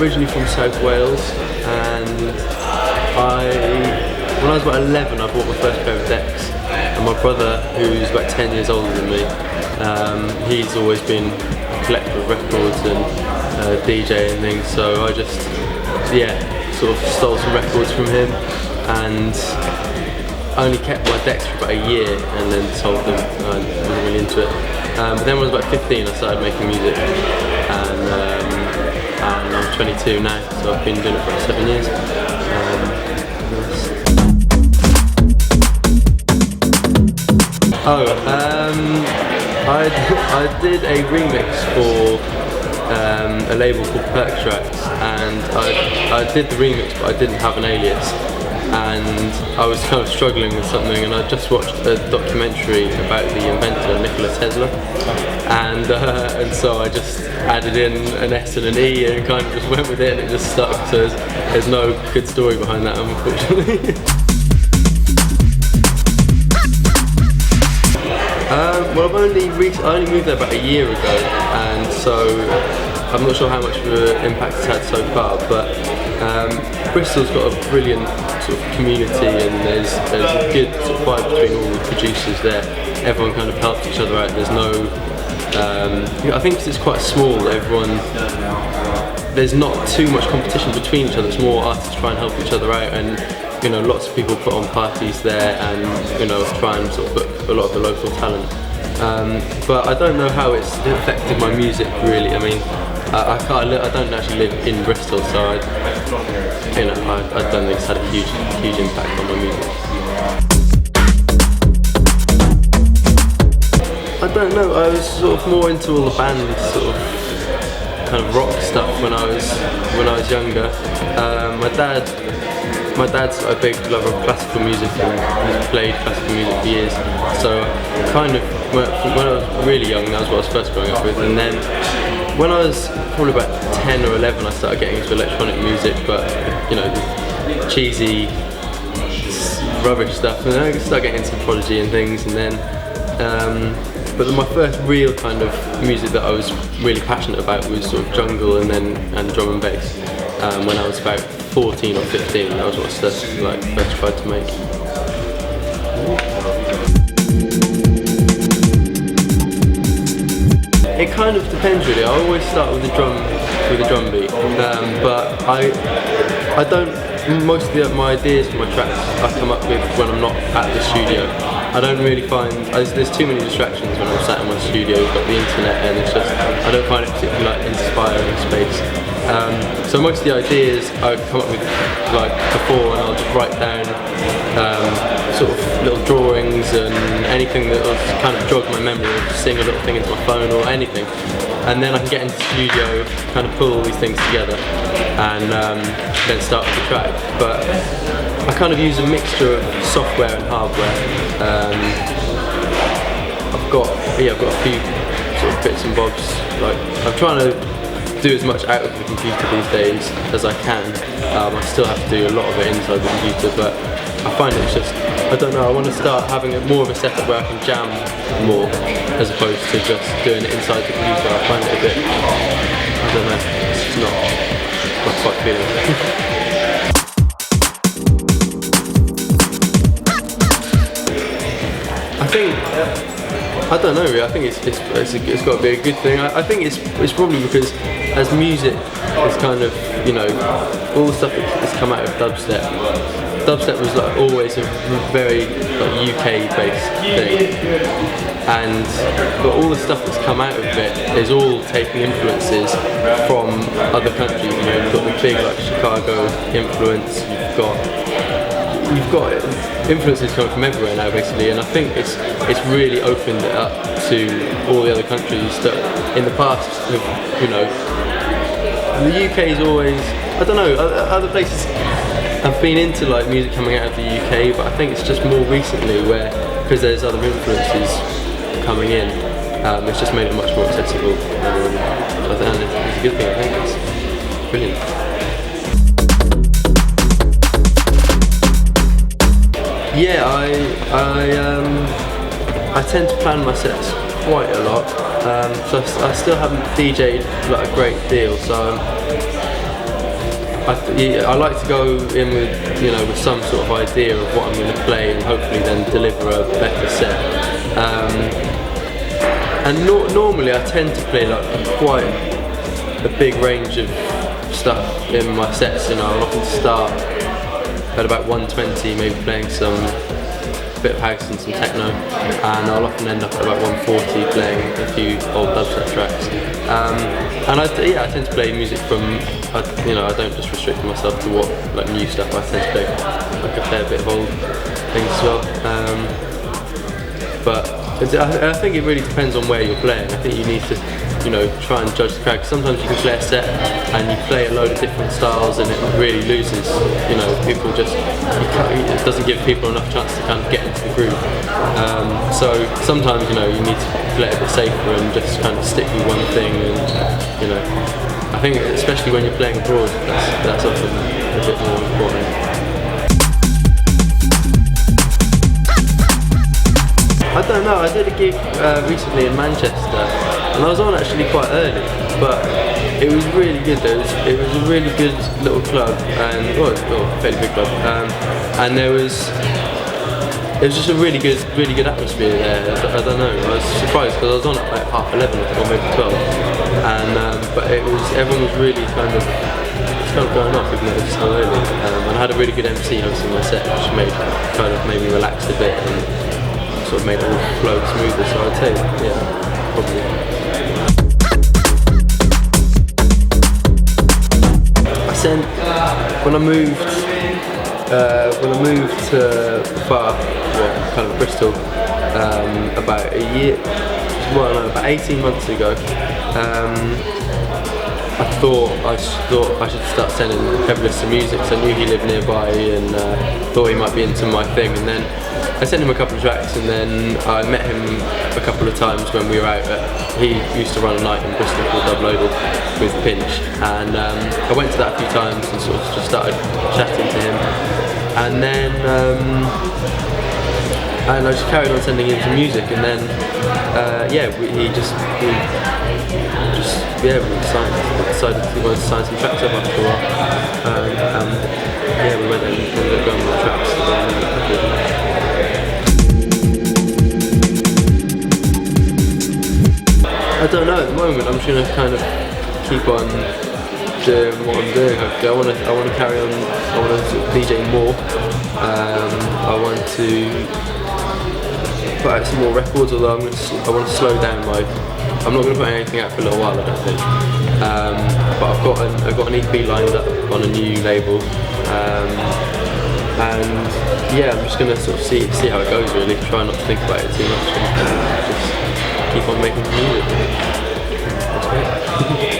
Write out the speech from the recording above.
originally from South Wales, and when I was about 11, I bought my first pair of decks, and my brother, who's about 10 years older than me, he's always been a collector of records and DJ and things, so I just, sort of stole some records from him, and I only kept my decks for about a year and then sold them. I wasn't really into it. But then when I was about 15, I started making music, and I'm 22 now, so I've been doing it for about 7 years. I did a remix for a label called Perk Tracks, and I did the remix, but I didn't have an alias, and I was kind of struggling with something, and I just watched a documentary about the inventor Tesla, and so I just added in an S and an E and kind of just went with it, and it just stuck. So there's no good story behind that, unfortunately. Well, I only moved there about a year ago, and so I'm not sure how much of an impact it's had so far, but Bristol's got a brilliant sort of community, and there's a good sort of vibe between all the producers there. Everyone kind of helps each other out. There's no, I think because it's quite small, there's not too much competition between each other. It's more artists try and help each other out, and lots of people put on parties there, and try and sort of book a lot of the local talent. But I don't know how it's affected my music really. I mean, I don't actually live in Bristol, so I don't think it's had a huge impact on my music. I don't know. I was sort of more into all the band sort of kind of rock stuff when I was younger. My dad's a big lover of classical music, and he's played classical music for years. So kind of when I was really young, that was what I was first growing up with. And then when I was probably about 10 or 11, I started getting into electronic music, but cheesy rubbish stuff. And then I started getting into Prodigy and things, and then but then my first real kind of music that I was really passionate about was sort of jungle and drum and bass. When I was about 14 or 15, that was what I first tried to make. It kind of depends really. I always start with a drum beat, but I don't. Most of my ideas for my tracks I come up with when I'm not at the studio. I don't really find, there's too many distractions when I'm sat in my studio. We've got the internet, and it's just, I don't find it particularly inspiring space. So most of the ideas I come up with before, and I'll just write down sort of little drawings and anything that will kind of jog my memory, or just sing a little thing into my phone or anything, and then I can get into the studio, kind of pull all these things together, and then start with the track. But I kind of use a mixture of software and hardware. I've got a few sort of bits and bobs. I'm trying to do as much out of the computer these days as I can. I still have to do a lot of it inside the computer, but I find it's just, I don't know, I want to start having more of a setup where I can jam more, as opposed to just doing it inside the computer. I find it a bit, I don't know, it's just not quite feeling it. I don't know really, I think it's got to be a good thing. I think it's probably because as music is kind of, all the stuff that's come out of dubstep was always a very UK based thing, but all the stuff that's come out of it is all taking influences from other countries. You've got the big Chicago influence, you've got influences coming from everywhere now basically, and I think it's really opened it up to all the other countries that in the past have, the UK is always, I don't know, other places have been into music coming out of the UK, but I think it's just more recently because there's other influences coming in, it's just made it much more accessible, and it's a good thing. I think it's brilliant. Yeah, I tend to plan my sets quite a lot, so I still haven't DJ'd a great deal, so I like to go in with, with some sort of idea of what I'm going to play, and hopefully then deliver a better set. And normally I tend to play like quite a big range of stuff in my sets. I'll often start at about 120, maybe playing some bit of house and some techno, and I'll often end up at about 140 playing a few old dubstep tracks. And I tend to play music from, I don't just restrict myself to what new stuff. I tend to play like a fair bit of old things as well. But I think it really depends on where you're playing. I think you need to try and judge the crowd, because sometimes you can play a set and you play a load of different styles and it really loses, people just, it doesn't give people enough chance to kind of get into the groove. So sometimes, you need to play a bit safer and just kind of stick with one thing, and, I think especially when you're playing abroad, that's often a bit more important. I don't know, I did a gig recently in Manchester, and I was on actually quite early, but it was really good. It was a really good little club, and fairly big club, and it was just a really good atmosphere there. I don't know, I was surprised because I was on at like 11:30 or maybe 12, and but everyone was really kind of going off, even though it was so early, and I had a really good MC hosting my set, which made me relax a bit and sort of made it all flow smoother. So I'd say, probably. When I moved to kind of Bristol, about about 18 months ago, I thought I should start sending Kevinus some music, so I knew he lived nearby and thought he might be into my thing, and then I sent him a couple of tracks, and then I met him a couple of times when we were out he used to run a night in Bristol called Dub Loaded with Pinch, and I went to that a few times and sort of just started chatting to him, and then and I just carried on sending him some music, and then we decided he wanted to sign some tracks up after a while, we went and ended up going with the tracks. I don't know, at the moment I'm just going to kind of keep on doing what I'm doing. I want to carry on, I want to sort of DJ more, I want to put out some more records, although I want to slow down I'm not going to put anything out for a little while, I don't think, but I've got an EP lined up on a new label, and I'm just going to sort of see how it goes really, try not to think about it too much, and just keep on making music. That's great.